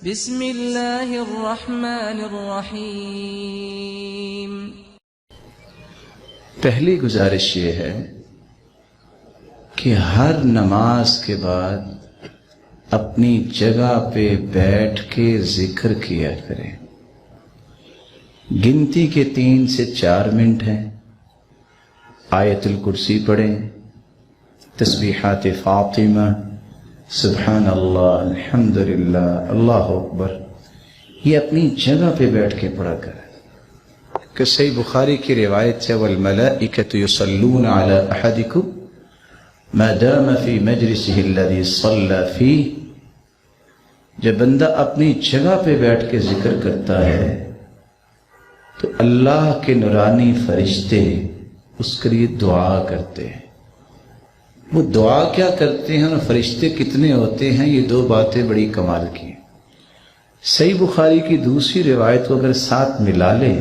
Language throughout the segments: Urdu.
بسم اللہ الرحمن الرحیم۔ پہلی گزارش یہ ہے کہ ہر نماز کے بعد اپنی جگہ پہ بیٹھ کے ذکر کیا کریں۔ گنتی کے 3 سے 4 منٹ ہیں، آیت الکرسی پڑھیں، تسبیحات فاطمہ، سبحان اللہ، الحمدللہ، اللہ اکبر، یہ اپنی جگہ پہ بیٹھ کے پڑھا کریں۔ کہ صحیح بخاری کی روایت ہے والملائکۃ یصلون علی احدکم ما دام فی مجلسہ الذی صلی فیہ، جب بندہ اپنی جگہ پہ بیٹھ کے ذکر کرتا ہے تو اللہ کے نورانی فرشتے اس کے لیے دعا کرتے ہیں۔ وہ دعا کیا کرتے ہیں اور فرشتے کتنے ہوتے ہیں، یہ 2 باتیں بڑی کمال کی ہیں۔ صحیح بخاری کی دوسری روایت کو اگر ساتھ ملا لیں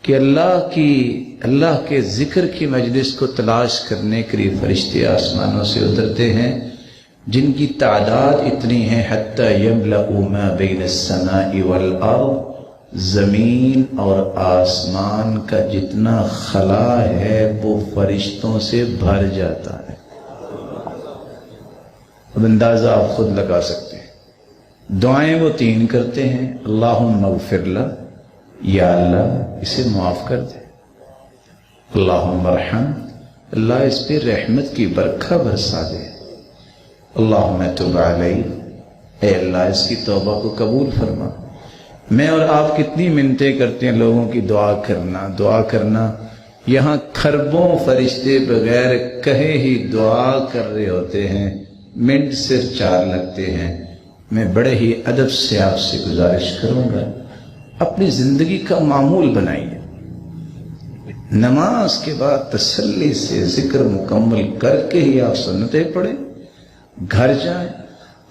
کہ اللہ کے ذکر کی مجلس کو تلاش کرنے کے لیے فرشتے آسمانوں سے اترتے ہیں، جن کی تعداد اتنی ہے حتی یملأ ما بین السماء والارض، زمین اور آسمان کا جتنا خلا ہے وہ فرشتوں سے بھر جاتا ہے۔ اب اندازہ آپ خود لگا سکتے ہیں۔ دعائیں وہ 3 کرتے ہیں، اللہم اغفر لہ، یا اللہ اسے معاف کر دے، اللہم ارحم، اللہ اس پہ رحمت کی برکھا برسا دے، اللہم تب علیہ، اے اللہ اس کی توبہ کو قبول فرما۔ میں اور آپ کتنی منتیں کرتے ہیں لوگوں کی دعا کرنا، یہاں کھربوں فرشتے بغیر کہے ہی دعا کر رہے ہوتے ہیں، منٹ صرف 4 لگتے ہیں۔ میں بڑے ہی ادب سے آپ سے گزارش کروں گا، اپنی زندگی کا معمول بنائیے، نماز کے بعد تسلی سے ذکر مکمل کر کے ہی آپ سنتیں پڑھیں، گھر جائیں۔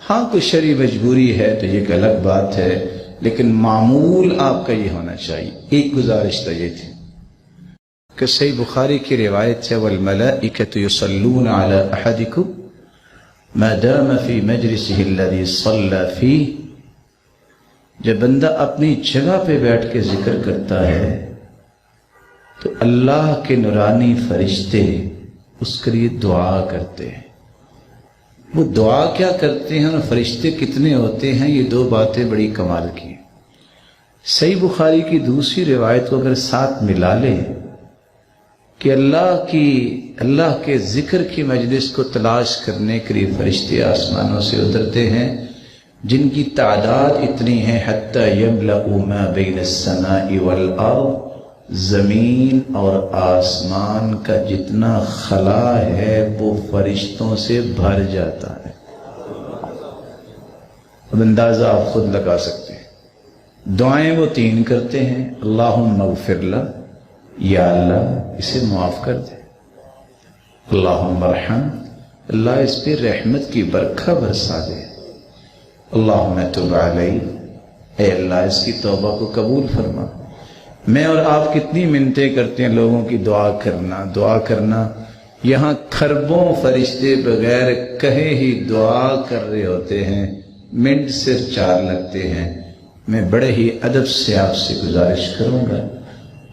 ہاں کوئی شرعی مجبوری ہے تو یہ ایک الگ بات ہے، لیکن معمول آپ کا یہ ہونا چاہیے۔ ایک گزارش تو یہ تھی کہ صحیح بخاری کی روایت ہے والملائکۃ یصلون علی احدکم ما دام فی مجلسہ الذی صلی فیہ، جب بندہ اپنی جگہ پہ بیٹھ کے ذکر کرتا ہے تو اللہ کے نورانی فرشتے اس کے لیے دعا کرتے ہیں۔ وہ دعا کیا کرتے ہیں اور فرشتے کتنے ہوتے ہیں، یہ 2 باتیں بڑی کمال کی ہیں۔ صحیح بخاری کی دوسری روایت کو اگر ساتھ ملا لیں کہ اللہ کے ذکر کی مجلس کو تلاش کرنے کے لیے فرشتے آسمانوں سے اترتے ہیں، جن کی تعداد اتنی ہے حتی یملأ ما بین السماء والارض، زمین اور آسمان کا جتنا خلا ہے وہ فرشتوں سے بھر جاتا ہے۔ اب اندازہ آپ خود لگا سکتے ہیں۔ دعائیں وہ 3 کرتے ہیں، اللہم اغفر لہ، یا اللہ اسے معاف کر دے، اللہم ارحم، اللہ اس پہ رحمت کی برکھا برسا دے، اللہم تب علیہ، اے اللہ اس کی توبہ کو قبول فرما۔ میں اور آپ کتنی منتیں کرتے ہیں لوگوں کی دعا کرنا، یہاں کھربوں فرشتے بغیر کہے ہی دعا کر رہے ہوتے ہیں، منٹ صرف 4 لگتے ہیں۔ میں بڑے ہی ادب سے آپ سے گزارش کروں گا،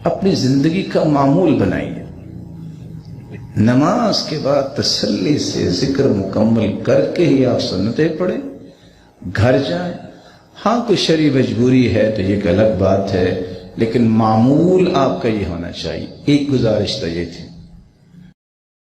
اپنی زندگی کا معمول بنائیے، نماز کے بعد تسلی سے ذکر مکمل کر کے ہی آپ سنتیں پڑھیں، گھر جائیں۔ ہاں کوئی شرعی مجبوری ہے تو یہ ایک الگ بات ہے، لیکن معمول آپ کا یہ ہونا چاہیے۔ ایک گزارش تو یہ تھی